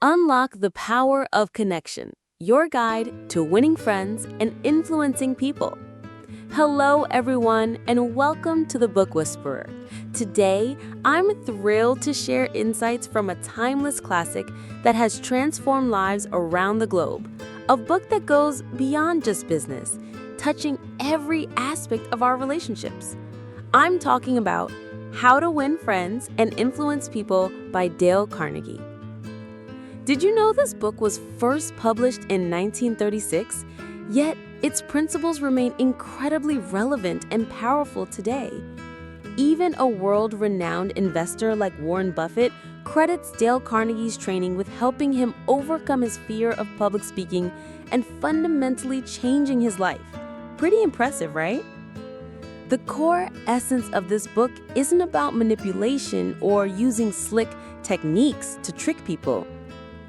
Unlock the power of connection, your guide to winning friends and influencing people. Hello, everyone, and welcome to the Book Whisperer. Today, I'm thrilled to share insights from a timeless classic that has transformed lives around the globe. A book that goes beyond just business, touching every aspect of our relationships. I'm talking about How to Win Friends and Influence People by Dale Carnegie. Did you know this book was first published in 1936, yet its principles remain incredibly relevant and powerful today? Even a world-renowned investor like Warren Buffett credits Dale Carnegie's training with helping him overcome his fear of public speaking and fundamentally changing his life. Pretty impressive, right? The core essence of this book isn't about manipulation or using slick techniques to trick people.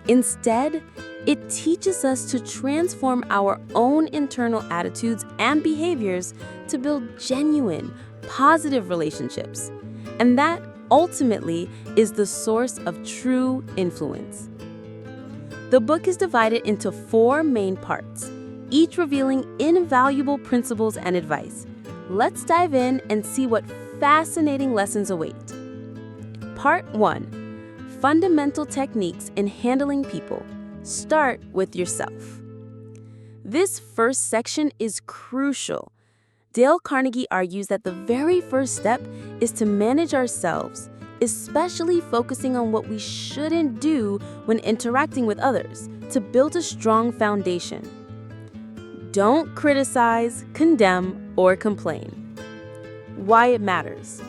Instead, it teaches us to transform our own internal attitudes and behaviors to build genuine, positive relationships. And that, ultimately, is the source of true influence. The book is divided into 4 main parts, each revealing invaluable principles and advice. Let's dive in and see what fascinating lessons await. Part 1. Fundamental techniques in handling people. Start with yourself. This first section is crucial. Dale Carnegie argues that the very first step is to manage ourselves, especially focusing on what we shouldn't do when interacting with others, to build a strong foundation. Don't criticize, condemn, or complain. Why it matters.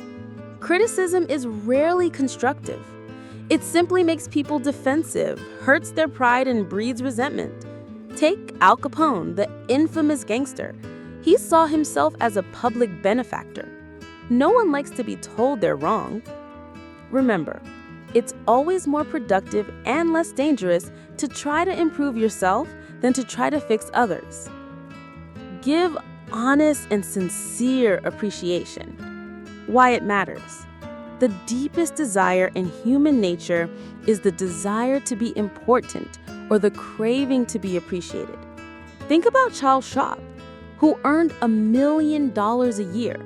Criticism is rarely constructive. It simply makes people defensive, hurts their pride, and breeds resentment. Take Al Capone, the infamous gangster. He saw himself as a public benefactor. No one likes to be told they're wrong. Remember, it's always more productive and less dangerous to try to improve yourself than to try to fix others. Give honest and sincere appreciation. Why it matters. The deepest desire in human nature is the desire to be important or the craving to be appreciated. Think about Charles Schwab, who earned $1 million a year.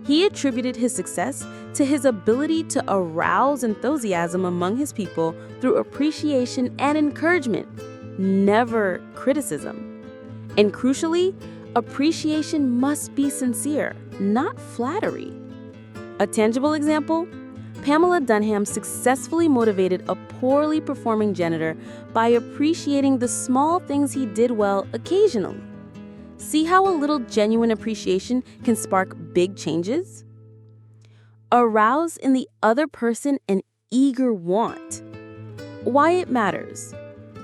He attributed his success to his ability to arouse enthusiasm among his people through appreciation and encouragement, never criticism. And crucially, appreciation must be sincere, not flattery. A tangible example? Pamela Dunham successfully motivated a poorly performing janitor by appreciating the small things he did well occasionally. See how a little genuine appreciation can spark big changes? Arouse in the other person an eager want. Why it matters.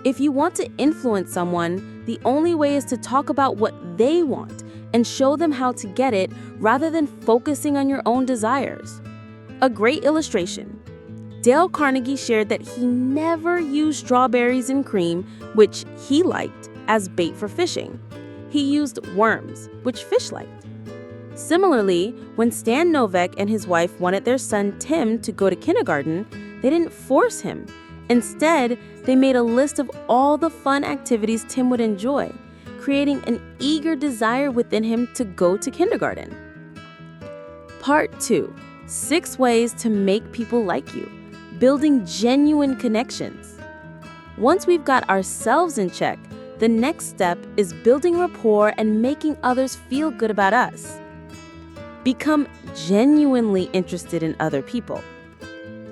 If you want to influence someone, the only way is to talk about what they want and show them how to get it rather than focusing on your own desires. A great illustration. Dale Carnegie shared that he never used strawberries and cream, which he liked, as bait for fishing. He used worms, which fish liked. Similarly, when Stan Novak and his wife wanted their son Tim to go to kindergarten, they didn't force him. Instead, they made a list of all the fun activities Tim would enjoy, creating an eager desire within him to go to kindergarten. Part 2. 6 ways to make people like you. Building genuine connections. Once we've got ourselves in check, the next step is building rapport and making others feel good about us. Become genuinely interested in other people.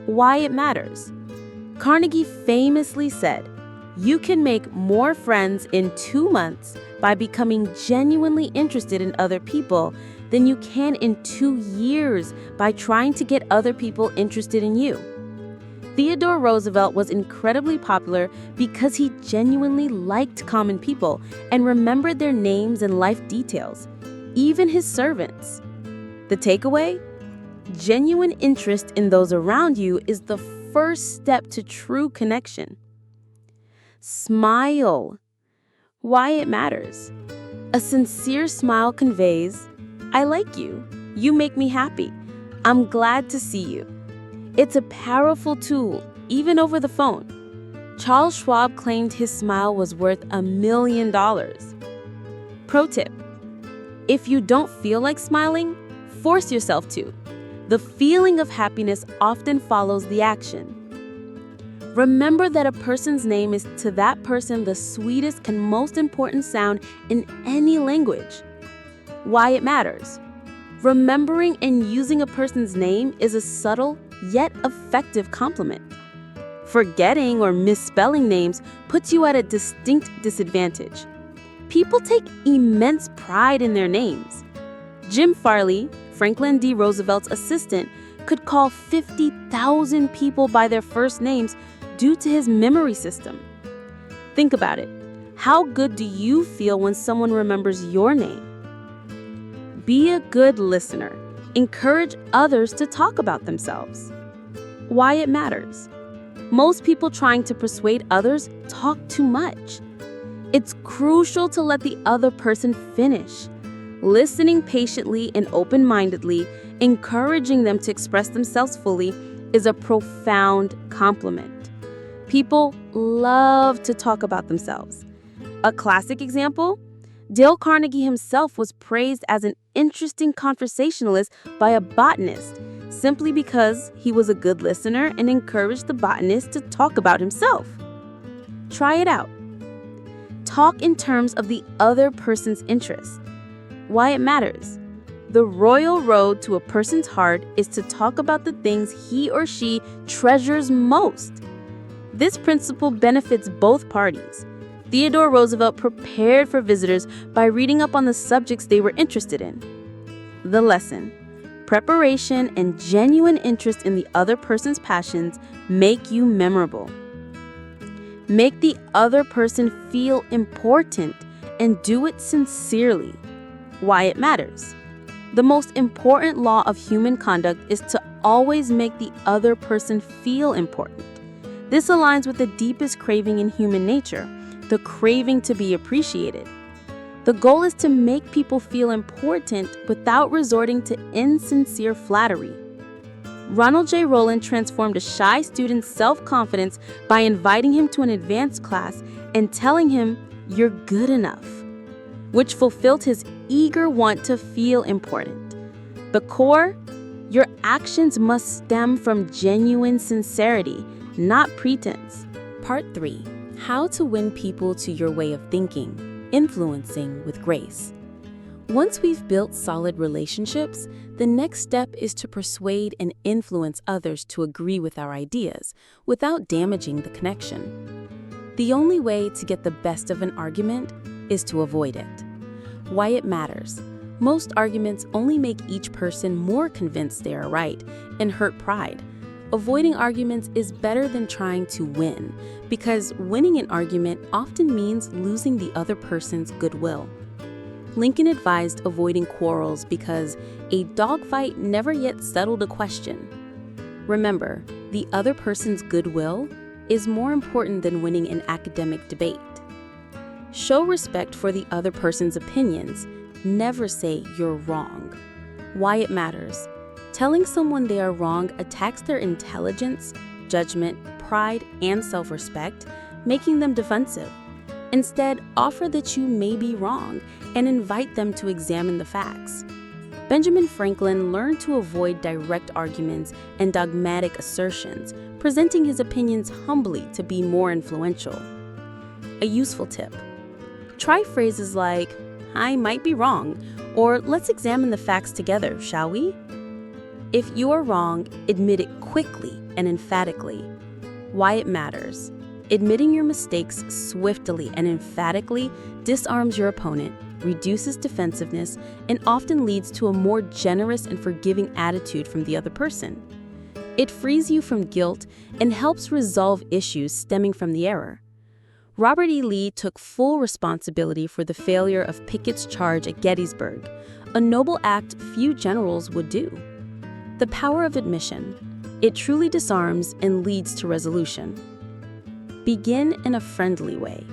Why it matters. Carnegie famously said, "You can make more friends in 2 months by becoming genuinely interested in other people than you can in 2 years by trying to get other people interested in you." Theodore Roosevelt was incredibly popular because he genuinely liked common people and remembered their names and life details, even his servants. The takeaway? Genuine interest in those around you is the first step to true connection. Smile. Why it matters. A sincere smile conveys, "I like you. You make me happy. I'm glad to see you." It's a powerful tool, even over the phone. Charles Schwab claimed his smile was worth $1 million. Pro tip: if you don't feel like smiling, force yourself to. The feeling of happiness often follows the action. Remember that a person's name is to that person the sweetest and most important sound in any language. Why it matters. Remembering and using a person's name is a subtle yet effective compliment. Forgetting or misspelling names puts you at a distinct disadvantage. People take immense pride in their names. Jim Farley, Franklin D. Roosevelt's assistant, could call 50,000 people by their first names due to his memory system. Think about it. How good do you feel when someone remembers your name? Be a good listener. Encourage others to talk about themselves. Why it matters. Most people trying to persuade others talk too much. It's crucial to let the other person finish. Listening patiently and open-mindedly, encouraging them to express themselves fully, is a profound compliment. People love to talk about themselves. A classic example? Dale Carnegie himself was praised as an interesting conversationalist by a botanist, simply because he was a good listener and encouraged the botanist to talk about himself. Try it out. Talk in terms of the other person's interests. Why it matters. The royal road to a person's heart is to talk about the things he or she treasures most. This principle benefits both parties. Theodore Roosevelt prepared for visitors by reading up on the subjects they were interested in. The lesson: preparation and genuine interest in the other person's passions make you memorable. Make the other person feel important and do it sincerely. Why it matters. The most important law of human conduct is to always make the other person feel important. This aligns with the deepest craving in human nature, the craving to be appreciated. The goal is to make people feel important without resorting to insincere flattery. Ronald J. Rowland transformed a shy student's self-confidence by inviting him to an advanced class and telling him, "You're good enough," which fulfilled his eager want to feel important. The core: your actions must stem from genuine sincerity, not pretense. Part 3. How to win people to your way of thinking, influencing with grace. Once we've built solid relationships, the next step is to persuade and influence others to agree with our ideas without damaging the connection. The only way to get the best of an argument is to avoid it. Why it matters. Most arguments only make each person more convinced they are right and hurt pride. Avoiding arguments is better than trying to win, because winning an argument often means losing the other person's goodwill. Lincoln advised avoiding quarrels because a dogfight never yet settled a question. Remember, the other person's goodwill is more important than winning an academic debate. Show respect for the other person's opinions. Never say you're wrong. Why it matters. Telling someone they are wrong attacks their intelligence, judgment, pride, and self-respect, making them defensive. Instead, offer that you may be wrong and invite them to examine the facts. Benjamin Franklin learned to avoid direct arguments and dogmatic assertions, presenting his opinions humbly to be more influential. A useful tip: try phrases like, "I might be wrong," or "Let's examine the facts together, shall we?" If you are wrong, admit it quickly and emphatically. Why it matters. Admitting your mistakes swiftly and emphatically disarms your opponent, reduces defensiveness, and often leads to a more generous and forgiving attitude from the other person. It frees you from guilt and helps resolve issues stemming from the error. Robert E. Lee took full responsibility for the failure of Pickett's charge at Gettysburg, a noble act few generals would do. The power of admission. It truly disarms and leads to resolution. Begin in a friendly way.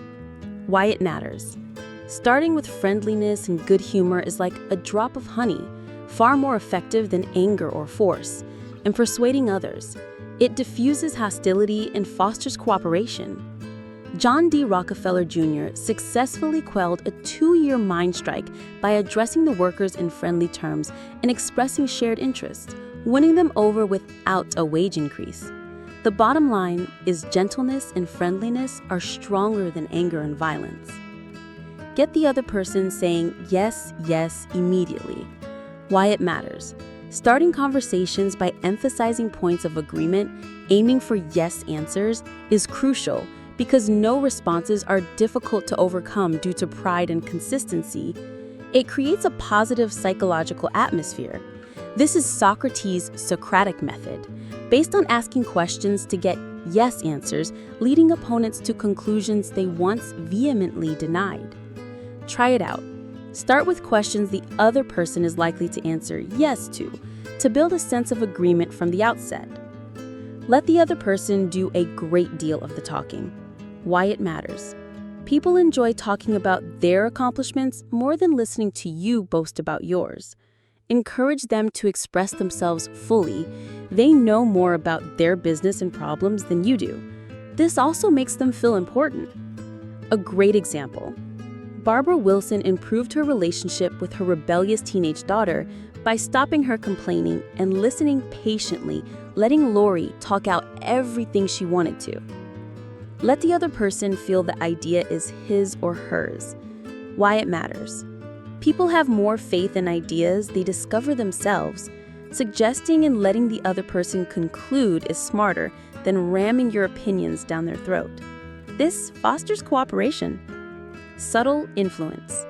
Why it matters. Starting with friendliness and good humor is like a drop of honey, far more effective than anger or force. And persuading others, it diffuses hostility and fosters cooperation. John D. Rockefeller Jr. successfully quelled a 2-year mine strike by addressing the workers in friendly terms and expressing shared interests, winning them over without a wage increase. The bottom line is gentleness and friendliness are stronger than anger and violence. Get the other person saying yes, yes immediately. Why it matters. Starting conversations by emphasizing points of agreement, aiming for yes answers, is crucial because no responses are difficult to overcome due to pride and consistency. It creates a positive psychological atmosphere. This is Socrates' Socratic method, based on asking questions to get yes answers, leading opponents to conclusions they once vehemently denied. Try it out. Start with questions the other person is likely to answer yes to build a sense of agreement from the outset. Let the other person do a great deal of the talking. Why it matters. People enjoy talking about their accomplishments more than listening to you boast about yours. Encourage them to express themselves fully. They know more about their business and problems than you do. This also makes them feel important. A great example. Barbara Wilson improved her relationship with her rebellious teenage daughter by stopping her complaining and listening patiently, letting Lori talk out everything she wanted to. Let the other person feel the idea is his or hers. Why it matters. People have more faith in ideas they discover themselves. Suggesting and letting the other person conclude is smarter than ramming your opinions down their throat. This fosters cooperation. Subtle influence.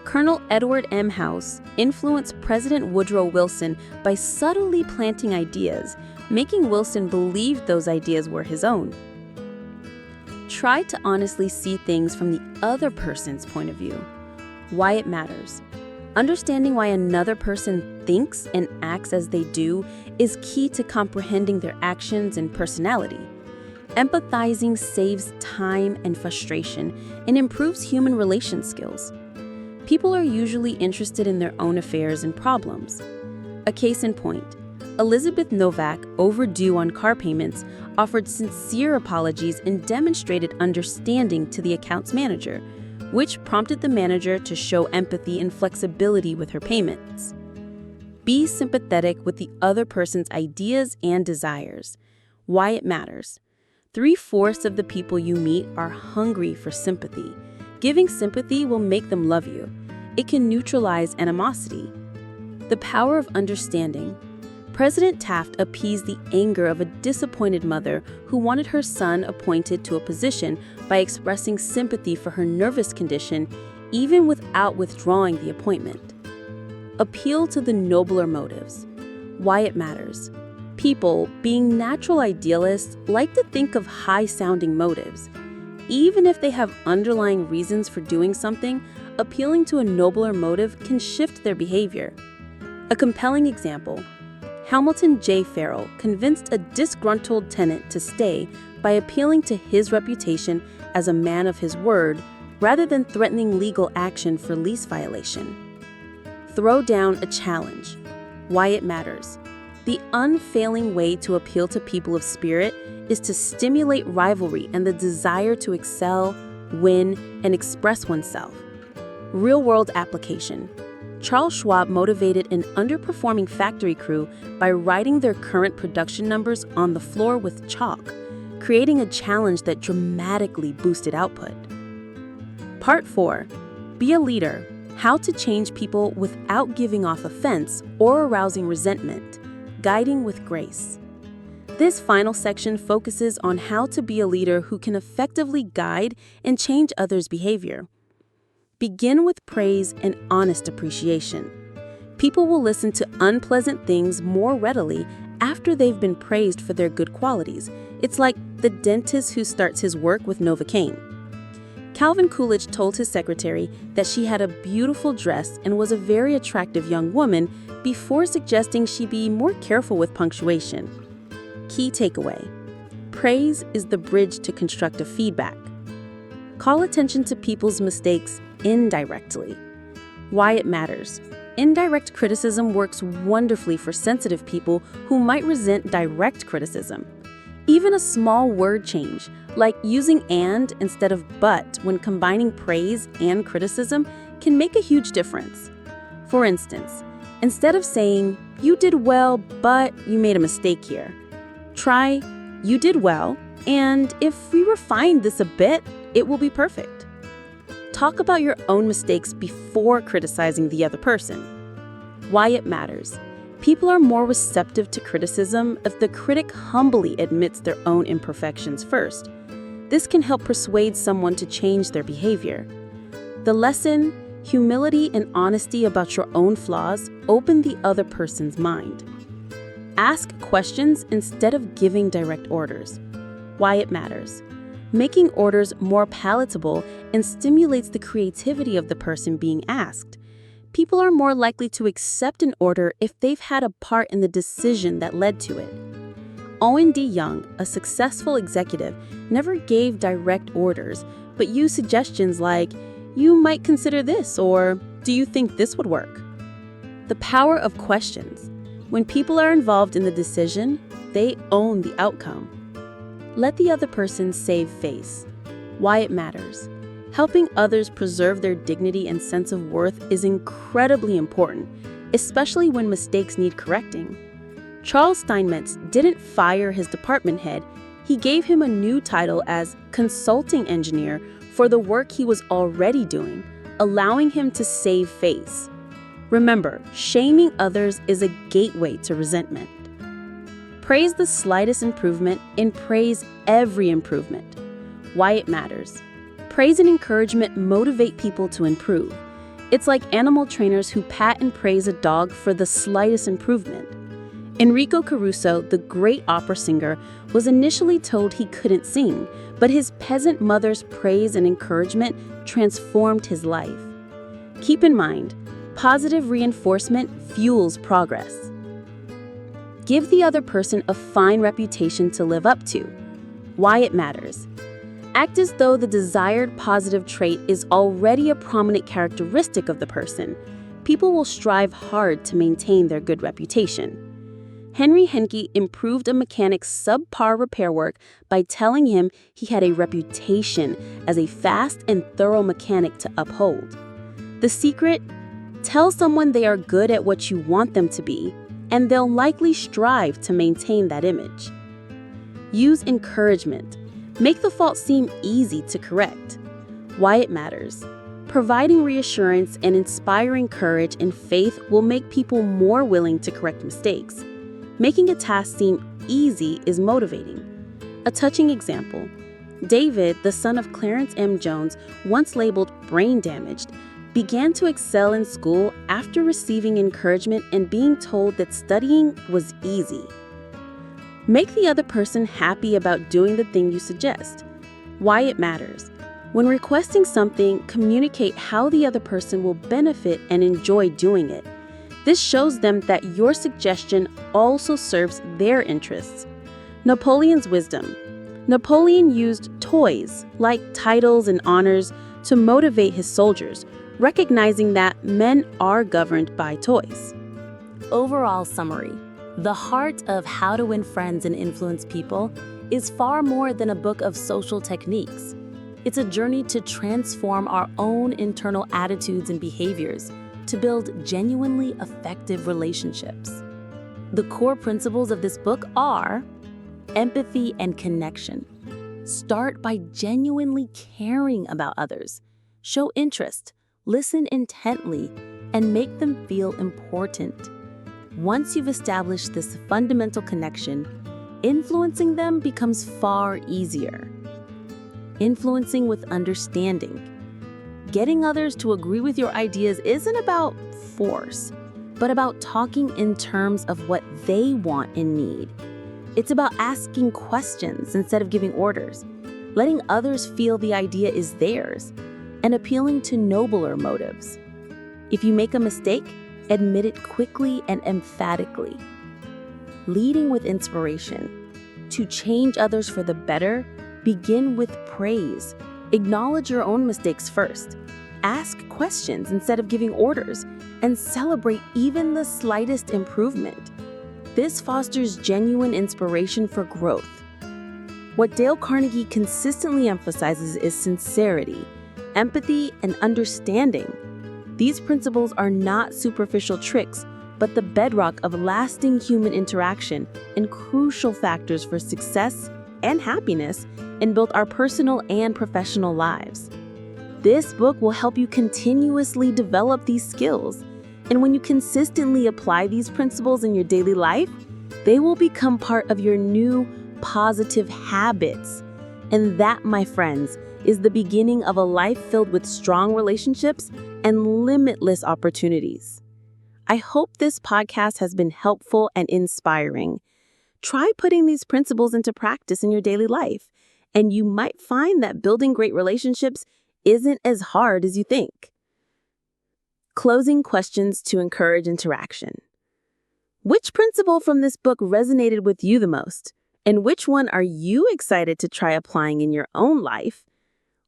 Colonel Edward M. House influenced President Woodrow Wilson by subtly planting ideas, making Wilson believe those ideas were his own. Try to honestly see things from the other person's point of view. Why it matters. Understanding why another person thinks and acts as they do is key to comprehending their actions and personality. Empathizing saves time and frustration and improves human relation skills. People are usually interested in their own affairs and problems. A case in point, Elizabeth Novak, overdue on car payments, offered sincere apologies and demonstrated understanding to the accounts manager, which prompted the manager to show empathy and flexibility with her payments. Be sympathetic with the other person's ideas and desires. Why it matters. 3/4 of the people you meet are hungry for sympathy. Giving sympathy will make them love you. It can neutralize animosity. The power of understanding. President Taft appeased the anger of a disappointed mother who wanted her son appointed to a position by expressing sympathy for her nervous condition, even without withdrawing the appointment. Appeal to the nobler motives. Why it matters. People, being natural idealists, like to think of high-sounding motives. Even if they have underlying reasons for doing something, appealing to a nobler motive can shift their behavior. A compelling example. Hamilton J. Farrell convinced a disgruntled tenant to stay by appealing to his reputation as a man of his word rather than threatening legal action for lease violation. Throw down a challenge. Why it matters. The unfailing way to appeal to people of spirit is to stimulate rivalry and the desire to excel, win, and express oneself. Real-world application. Charles Schwab motivated an underperforming factory crew by writing their current production numbers on the floor with chalk, creating a challenge that dramatically boosted output. Part 4. Be a leader. How to change people without giving off offense or arousing resentment. Guiding with grace. This final section focuses on how to be a leader who can effectively guide and change others' behavior. Begin with praise and honest appreciation. People will listen to unpleasant things more readily after they've been praised for their good qualities. It's like the dentist who starts his work with Novocaine. Calvin Coolidge told his secretary that she had a beautiful dress and was a very attractive young woman before suggesting she be more careful with punctuation. Key takeaway. Praise is the bridge to constructive feedback. Call attention to people's mistakes indirectly. Why it matters. Indirect criticism works wonderfully for sensitive people who might resent direct criticism. Even a small word change, like using and instead of but when combining praise and criticism, can make a huge difference. For instance, instead of saying, "You did well, but you made a mistake here," try, "You did well, and if we refine this a bit, it will be perfect." Talk about your own mistakes before criticizing the other person. Why it matters. People are more receptive to criticism if the critic humbly admits their own imperfections first. This can help persuade someone to change their behavior. The lesson: humility and honesty about your own flaws open the other person's mind. Ask questions instead of giving direct orders. Why it matters. Making orders more palatable and stimulates the creativity of the person being asked. People are more likely to accept an order if they've had a part in the decision that led to it. Owen D. Young, a successful executive, never gave direct orders, but used suggestions like, "You might consider this," or "Do you think this would work?" The power of questions. When people are involved in the decision, they own the outcome. Let the other person save face. Why it matters. Helping others preserve their dignity and sense of worth is incredibly important, especially when mistakes need correcting. Charles Steinmetz didn't fire his department head. He gave him a new title as consulting engineer for the work he was already doing, allowing him to save face. Remember, shaming others is a gateway to resentment. Praise the slightest improvement and praise every improvement. Why it matters. Praise and encouragement motivate people to improve. It's like animal trainers who pat and praise a dog for the slightest improvement. Enrico Caruso, the great opera singer, was initially told he couldn't sing, but his peasant mother's praise and encouragement transformed his life. Keep in mind, positive reinforcement fuels progress. Give the other person a fine reputation to live up to. Why it matters. Act as though the desired positive trait is already a prominent characteristic of the person. People will strive hard to maintain their good reputation. Henry Henke improved a mechanic's subpar repair work by telling him he had a reputation as a fast and thorough mechanic to uphold. The secret? Tell someone they are good at what you want them to be, and they'll likely strive to maintain that image. Use encouragement. Make the fault seem easy to correct. Why it matters. Providing reassurance and inspiring courage and faith will make people more willing to correct mistakes. Making a task seem easy is motivating. A touching example. David, the son of Clarence M. Jones, once labeled brain damaged, began to excel in school after receiving encouragement and being told that studying was easy. Make the other person happy about doing the thing you suggest. Why it matters. When requesting something, communicate how the other person will benefit and enjoy doing it. This shows them that your suggestion also serves their interests. Napoleon's wisdom. Napoleon used toys, like titles and honors, to motivate his soldiers, recognizing that men are governed by toys. Overall summary. The heart of How to Win Friends and Influence People is far more than a book of social techniques. It's a journey to transform our own internal attitudes and behaviors to build genuinely effective relationships. The core principles of this book are empathy and connection. Start by genuinely caring about others. Show interest, listen intently, and make them feel important. Once you've established this fundamental connection, influencing them becomes far easier. Influencing with understanding. Getting others to agree with your ideas isn't about force, but about talking in terms of what they want and need. It's about asking questions instead of giving orders, letting others feel the idea is theirs, and appealing to nobler motives. If you make a mistake, admit it quickly and emphatically. Leading with inspiration. To change others for the better, begin with praise. Acknowledge your own mistakes first. Ask questions instead of giving orders, and celebrate even the slightest improvement. This fosters genuine inspiration for growth. What Dale Carnegie consistently emphasizes is sincerity, empathy, and understanding. These principles are not superficial tricks, but the bedrock of lasting human interaction and crucial factors for success and happiness in both our personal and professional lives. This book will help you continuously develop these skills, and when you consistently apply these principles in your daily life, they will become part of your new positive habits. And that, my friends, is the beginning of a life filled with strong relationships and limitless opportunities. I hope this podcast has been helpful and inspiring. Try putting these principles into practice in your daily life, and you might find that building great relationships isn't as hard as you think. Closing questions to encourage interaction. Which principle from this book resonated with you the most? And which one are you excited to try applying in your own life?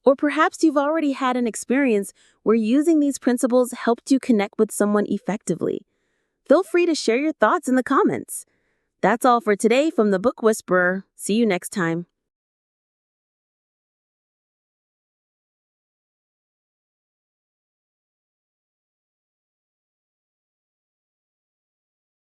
Or perhaps you've already had an experience where using these principles helped you connect with someone effectively. Feel free to share your thoughts in the comments. That's all for today from the Book Whisperer. See you next time.